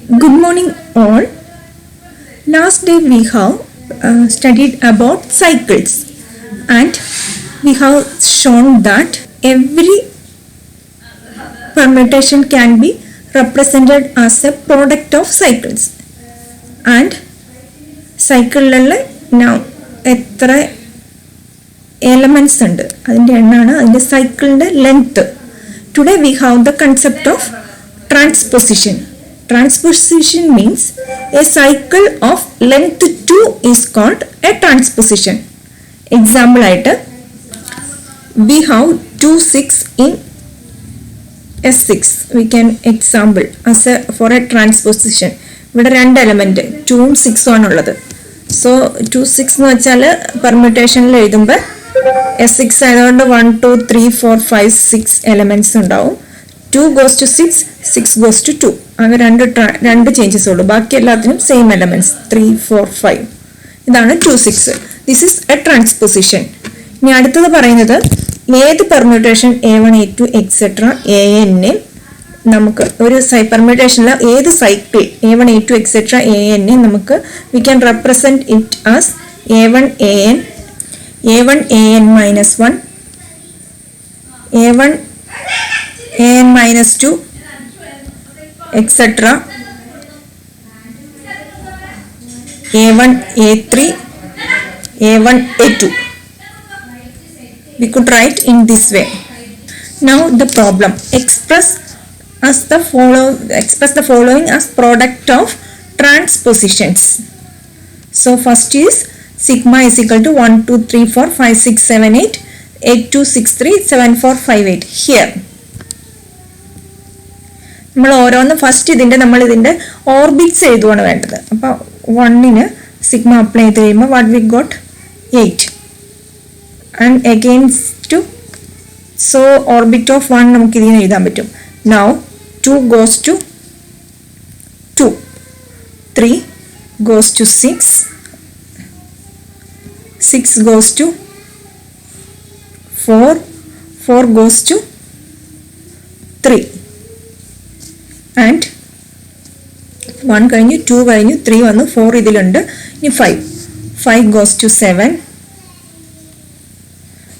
Good morning all. Last day we have studied about cycles and we have shown that every permutation can be represented as a product of cycles and cycle now എത്ര elements ഉണ്ട് അതിൻ്റെ എണ്ണാണ് അതിൻ്റെ സൈക്കിളിൻ്റെ length. Today we have the concept of transposition. Transposition means a cycle of length 2 is called a transposition. Example ആയിട്ട് we have 2 6 in S6. We can example as a for a transposition. ഇവിടെ രണ്ട് element 2ഉം 6ഉം ആണുള്ളത്. So 2 6 എന്ന് വെച്ചാൽ പെർമ്യൂട്ടേഷനിൽ എഴുതുമ്പോൾ S6 ആയതുകൊണ്ട് 1 2 3 4 5 6 elements ഉണ്ടാവും. 2 goes to 6, 6 goes to 2. അങ്ങനെ രണ്ട് ചേഞ്ചസ് ഉള്ളൂ. ബാക്കി എല്ലാത്തിനും സെയിം എലമെന്റ്സ് 3 4 5. ഇതാണ് 2 6. This is A transposition. ഇനി അടുത്തത് പറയുന്നത് ഏത് permutation A1 A2 etcetera AN നമുക്ക് ഒരു പെർമ്യൂട്ടേഷനിൽ ഏത് cycle A1 A2 etcetera AN നമുക്ക് we can represent it as A1 AN A1 AN minus 1 A1 AN minus 2 etc. A1 A3 A1 A2. We could write in this way. Now the problem: express the following as product of transpositions. So first is sigma is equal to 1 2 3 4 5 6 7 8 8 2 6 3 7 4 5 8. Here നമ്മൾ ഓരോന്ന് first നമ്മൾ ഇതിൻ്റെ orbits എഴുതുകയാണ് വേണ്ടത്. അപ്പോൾ 1ന് sigma apply ചെയ്ത് കഴിയുമ്പോൾ what we got 8 and against so orbit of 1 നമുക്ക് ഇതിന് എഴുതാൻ പറ്റും. Now 2 goes to 2 3 goes to 6 6 goes to 4 4 goes to 3 and 1 കഴിഞ്ഞു 2 കഴിഞ്ഞു 3 വന്നു 4 ഇതിലുണ്ട്. ഇനി 5 goes to 7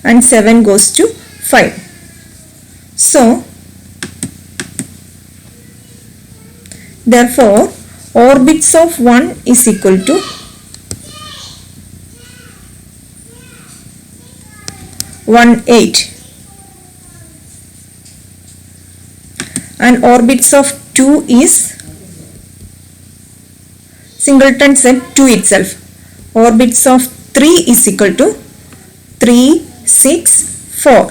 and 7 goes to 5. So therefore orbits of 1 is equal to 1 8 and orbits of 2 is singleton set 2 itself. Orbits of 3 is equal to 3 6 4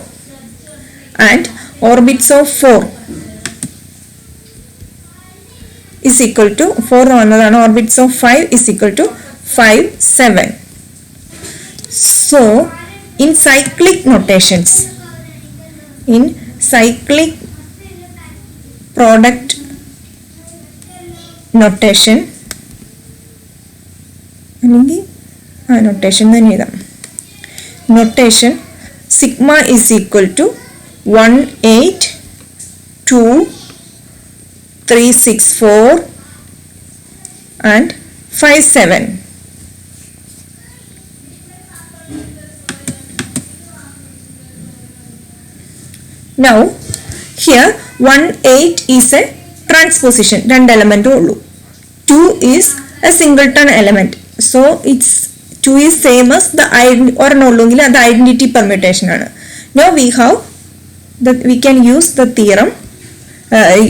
and orbits of 4 is equal to 4 another orbits of 5 is equal to 5 7. So in cyclic notations, in cyclic product notation notation sigma is equal to 1 8 2 3 6 4 and 5 7. Now here 1 8 is a transposition, രണ്ട് element ഉള്ളൂ. 2 is a singleton element, so it's 2 is same as the ഒരെണ്ണം ഉള്ളെങ്കിൽ അത് identity permutation ആണ്. Now we have that we can use the theorem,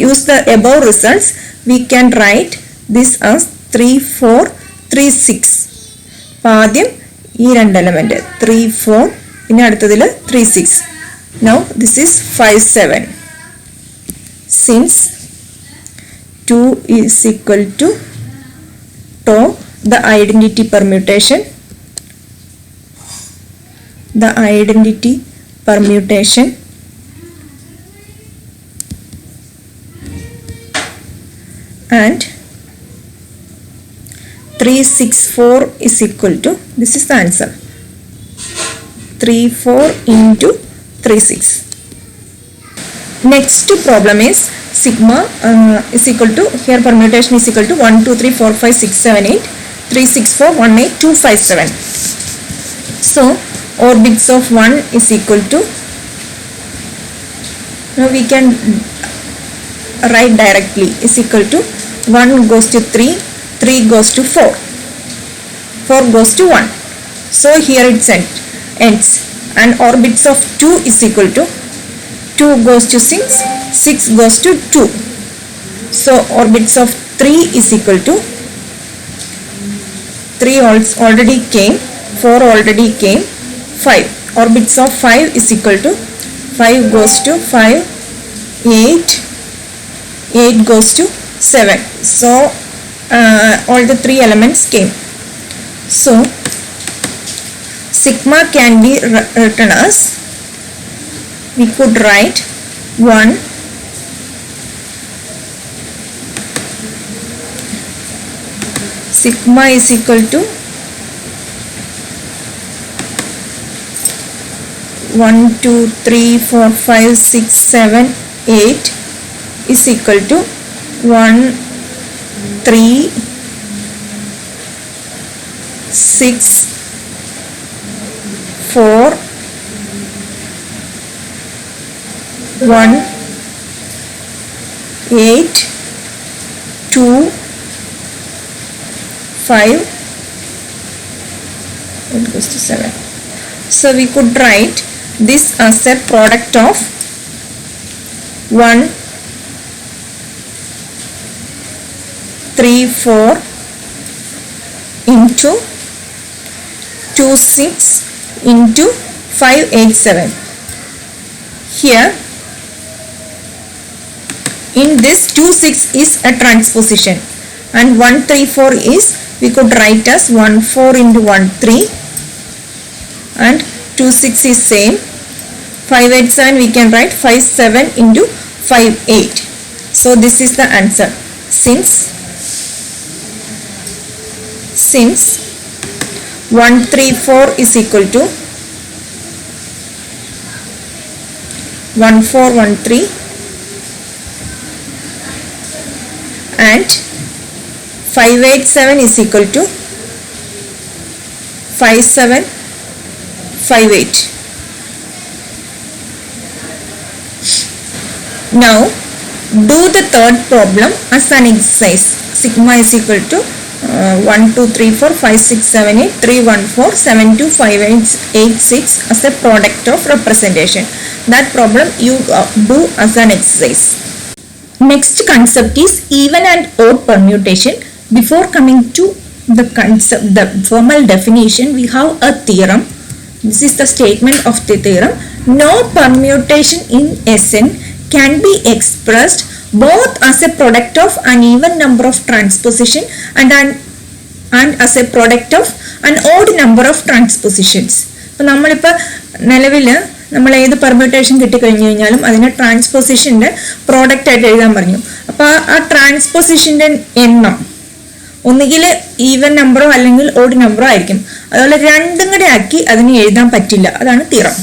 use the above results. We can write this as 3 4 3 6. ആദ്യം ഈ രണ്ട് element 3 4 പിന്നെ അടുത്തതിൽ 3 6. Now this is 5 7. Since 2 is equal to the identity permutation, and 3 6 4 is equal to, this is the answer, 3 4 into 3 6. Next problem is sigma is equal to, here permutation is equal to 1 2 3 4 5 6 7 8 3 6 4 1 8 2 5 7. So orbits of 1 is equal to, now we can write directly, is equal to 1 goes to 3, 3 goes to 4, 4 goes to 1. So here it ends, and orbits of 2 is equal to 2 goes to 6, 6 goes to 2. So orbits of 3 is equal to, 3 already came, 4 already came, 5. Orbits of 5 is equal to, 5 goes to 5, 8, 8 goes to 7. So all the 3 elements came. So sigma can be written as, we could write 1 sigma is equal to 1 2 3 4 5 6 7 8 is equal to 1 3 6 4 1 8 2 5, it goes to 7. So we could write this as a product of 1 3 4 into 2 6 into 5 8 7. Here in this 2 6 is a transposition, and 1 3 4 is, we could write as 1 4 into 1 3, and 2 6 is same, 5 8 7 we can write 5 7 into 5 8. So this is the answer. Since 1 3 4 is equal to 1 4 1 3 and 5 8 7 is equal to 5 7 5 8. Now do the third problem as an exercise. Sigma is equal to 1 2 3 4 5 6 7 8 3 1 4 7 2 5 8 6 as a product of representation. That problem you do as an exercise. Next concept is even and odd permutation. Before coming to the concept, the formal definition, we have a theorem. This is the statement of the theorem. No permutation in Sn can be expressed both as a product of an even number of transposition and as a product of an odd number of transpositions. അപ്പോൾ നമ്മളിപ്പോൾ നിലവിൽ നമ്മൾ ഏത് permutation കിട്ടിക്കഴിഞ്ഞു കഴിഞ്ഞാലും അതിനെ ട്രാൻസ്പോസിഷൻ്റെ product ആയിട്ട് എഴുതാൻ പറഞ്ഞു. അപ്പോൾ ആ ട്രാൻസ്പോസിഷൻ്റെ എണ്ണം ഒന്നുകിൽ ഈവൻ നമ്പറോ അല്ലെങ്കിൽ ഓഡ് നമ്പറോ ആയിരിക്കും. അതുപോലെ രണ്ടും കൂടെ ആക്കി അതിനെ എഴുതാൻ പറ്റില്ല. അതാണ് theorem.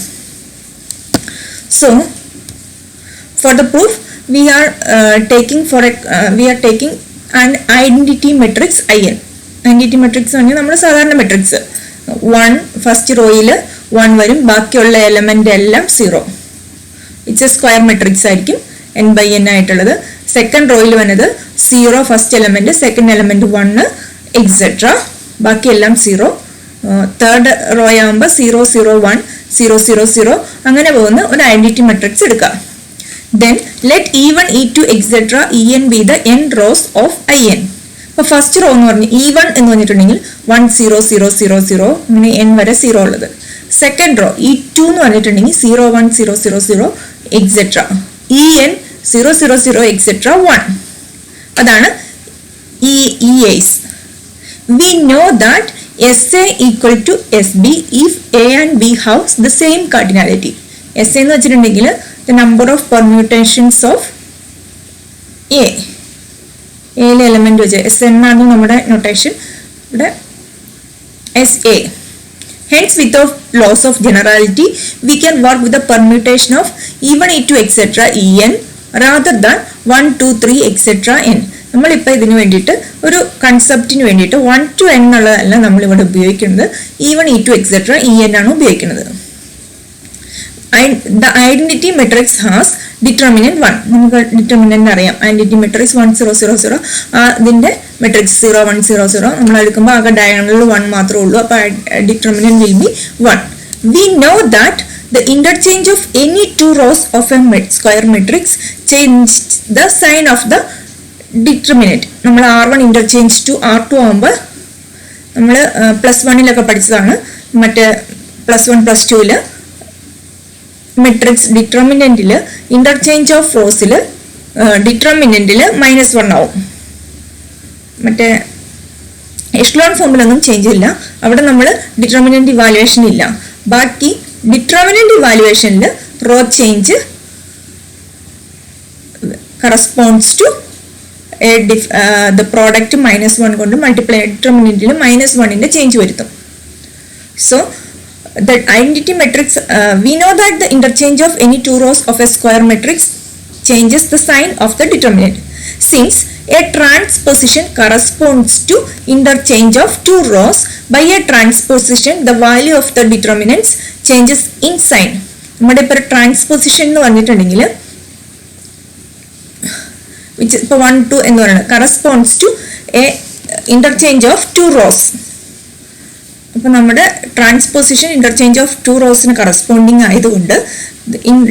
So for the proof we are taking an identity matrix in. Identity matrix ആണ് നമ്മൾ സാധാരണ മെട്രിക്സ്. 1 ഫസ്റ്റ് റോയിൽ 1 വരും, ബാക്കിയുള്ള എലമെന്റ് എല്ലാം 0. ഇറ്റ്സ് എ സ്ക്വയർ മെട്രിക്സ് ആയിരിക്കും, n by n ആയിട്ടുള്ളത്. സെക്കൻഡ് റോയിൽ വന്നത് 0 first element, second element 1 etcetera, ബാക്കി എല്ലാം 0. തേർഡ് റോ ആകുമ്പോൾ 0 0 1 0 0 0 അങ്ങനെ പോകുന്ന ഒരു ഐഡന്റിറ്റി മെട്രിക്സ് എടുക്കാം. Then let E1, E2, etc. En be the n rows of In. അപ്പോൾ ഫസ്റ്റ് റോ എന്ന് പറഞ്ഞ് E1 എന്ന് പറഞ്ഞിട്ടുണ്ടെങ്കിൽ 1 0 0 0 0 അങ്ങനെ n വരെ 0 ഉള്ളത്. സെക്കൻഡ് റോ E2 എന്ന് പറഞ്ഞിട്ടുണ്ടെങ്കിൽ 0 1 0 0 0 എക്സെട്ര. En 0 0 0 etcetera 1. അതാണ് EAs. We know that SA equal to SB if A and B have the same cardinality. SA എന്ന് വെച്ചിട്ടുണ്ടെങ്കിൽ the number of permutations of A. എയിലെ എലമെന്റ് വെച്ച് SN ആണ് നമ്മുടെ notation. ഇവിടെ SA. Hence without loss of generality we can work with the permutation of E1 E2 etc. En rather than 1 2 3 etcetera n. നമ്മളിപ്പോൾ ഇതിന് വേണ്ടിയിട്ട് ഒരു കൺസെപ്റ്റിന് വേണ്ടിയിട്ട് 1 to n എന്നുള്ളതല്ല നമ്മളിവിടെ ഉപയോഗിക്കുന്നത്, E1 E2 എക്സെട്ര En ആണ് ഉപയോഗിക്കുന്നത്. The identity matrix has determinant 1. നമുക്ക് ഡിറ്റർമിനന്റ് അറിയാം. Identity matrix 1 0 0 0. അതിന്റെ മെട്രിക്സ് 0 1 0 0 നമ്മൾ എടുക്കുമ്പോൾ ആകെ ഡയഗണലിൽ 1 മാത്രമേ ഉള്ളൂ. അപ്പോൾ determinant will be 1. We know that the interchange of any two rows of a square matrix change the sign of the determinant. നമ്മൾ R1 interchange to R2 ആകുമ്പോൾ നമ്മൾ +1 പഠിച്ചതാണ്. മറ്റേ +1 +2 മെട്രിക്സ് ഡിറ്റർമിനന്റിൽ ഇന്റർചേഞ്ച് ഓഫ് റോസിൽ ഡിറ്റർമിനന്റിൽ -1 ആവും. മറ്റേ എഷ്ലോൺ ഫോമിലൊന്നും ചേഞ്ച് ഇല്ല, അവിടെ നമ്മൾ ഡിറ്റർമിനന്റ് ഇവാലുവേഷൻ ഇല്ല. ബാക്കി ഡിറ്റർമിനന്റ് ഇവാലുവേഷനിൽ row change corresponds to the product -1 കൊണ്ട് മൾട്ടിപ്ലൈ ഡിറ്റർമിനന്റിൽ -1ന്റെ ചേഞ്ച് വരുത്തും. So the identity matrix, we know that the interchange of any two rows of a square matrix changes the sign of the determinant. Since a transposition corresponds to interchange of two rows, by a transposition the value of the determinants changes in sign. നമ്മുടെ ഇപ്പോൾ transposition എന്ന് പറഞ്ഞിട്ടുണ്ടെങ്കിൽ which ഇപ്പോൾ 1 2 എന്ന് പറയുന്നത് corresponds to a interchange of two rows. അപ്പോൾ നമ്മുടെ transposition interchange of two റോസിന് കറസ്പോണ്ടിങ് ആയതുകൊണ്ട്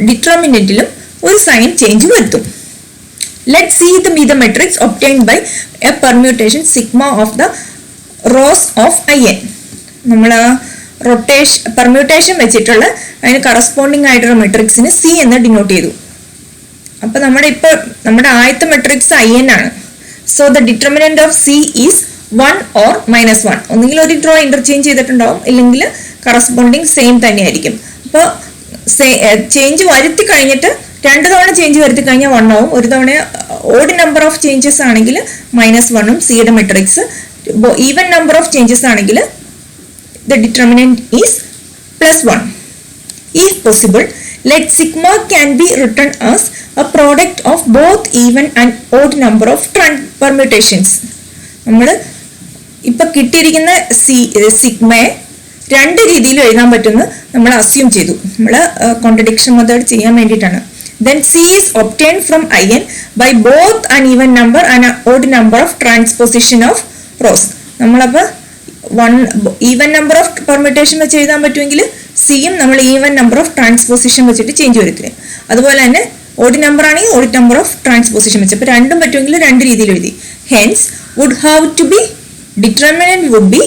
ഡിറ്റർമിനന്റിലും ഒരു സൈൻ ചേഞ്ച് വരുത്തും. Let see the B the matrix obtained by a permutation sigma of the rows of IN. നമ്മൾ പെർമ്യൂട്ടേഷൻ വെച്ചിട്ടുള്ള അതിന് കറസ്പോണ്ടിങ് ആയിട്ടുള്ള മെട്രിക്സിന് C എന്ന് ഡിനോട്ട് ചെയ്തു. അപ്പോൾ നമ്മുടെ ആദ്യത്തെ മെട്രിക്സ് IN ആണ്. So the determinant of C is 1 or -1. ഒന്നുകിൽ ഒരു റോ ഇന്റർചേഞ്ച് ചെയ്തിട്ടുണ്ടാവും, ഇല്ലെങ്കിൽ കറസ്പോണ്ടിങ് സെയിം തന്നെയായിരിക്കും. അപ്പോൾ ചേഞ്ച് വരുത്തി കഴിഞ്ഞിട്ട് 2 തവണ ചേഞ്ച് വരുത്തി കഴിഞ്ഞാൽ 1 ആവും. ഒരു തവണ ഓഡ് നമ്പർ ഓഫ് ചേഞ്ചസ് ആണെങ്കിൽ -1ഉം സിയുടെ matrix. Even number of changes ആണെങ്കിൽ the determinant is +1. If possible, let sigma can be written as a product of both even and odd number of permutations. നമ്മൾ ഇപ്പൊ കിട്ടിയിരിക്കുന്ന സിഗ്മയെ 2 രീതിയിൽ എഴുതാൻ പറ്റുമെന്ന് നമ്മൾ അസ്യൂം ചെയ്തു. നമ്മൾ കോൺട്രഡിക്ഷൻ മെത്തേഡ് ചെയ്യാൻ വേണ്ടിയിട്ടാണ്. Then C is obtained from IN by both an even number and an odd number of transposition of rows. നമ്മളപ്പോൾ ഈവൻ നമ്പർ ഓഫ് പെർമ്യൂട്ടേഷൻ വെച്ച് എഴുതാൻ പറ്റുമെങ്കിൽ സിയും നമ്മൾ ഈവൻ നമ്പർ ഓഫ് ട്രാൻസ്പോസിഷൻ വെച്ചിട്ട് ചേഞ്ച് വരുത്തുക. അതുപോലെ തന്നെ ഓഡ് നമ്പർ ആണെങ്കിൽ ഓഡ് നമ്പർ ഓഫ് ട്രാൻസ്പോസിഷൻ വെച്ച്. അപ്പോൾ രണ്ടും പറ്റുമെങ്കിൽ 2 രീതിയിൽ എഴുതി. Hence would have to be determinant would be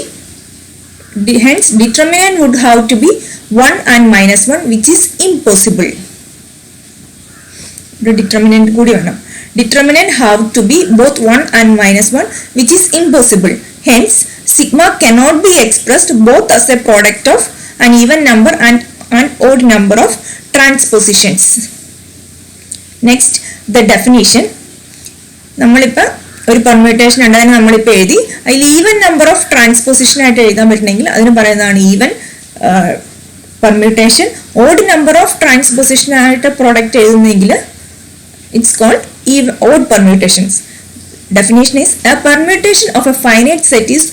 1 and -1, which is impossible. The determinant കൂടി വേണം. Determinant have to be both 1 and -1, which is impossible. Hence sigma cannot be expressed both as a product of an even number and an odd number of transpositions. Next, the definition. നമ്മളിപ്പോൾ ഒരു permutation ഉണ്ടായാലും നമ്മളിപ്പോൾ എഴുതി, അതിൽ even number of transposition ആയിട്ട് എഴുതാൻ പറ്റണമെങ്കിൽ അതിന് പറയുന്നതാണ് even permutation. Odd number of transposition ആയിട്ട് പ്രോഡക്റ്റ് എഴുതുന്നെങ്കിൽ it's called odd permutations. Definition is a permutation of a finite set is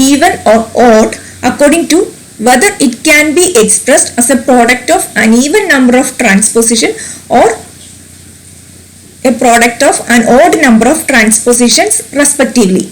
even or odd according to whether it can be expressed as a product of an even number of transposition or a product of an odd number of transpositions respectively.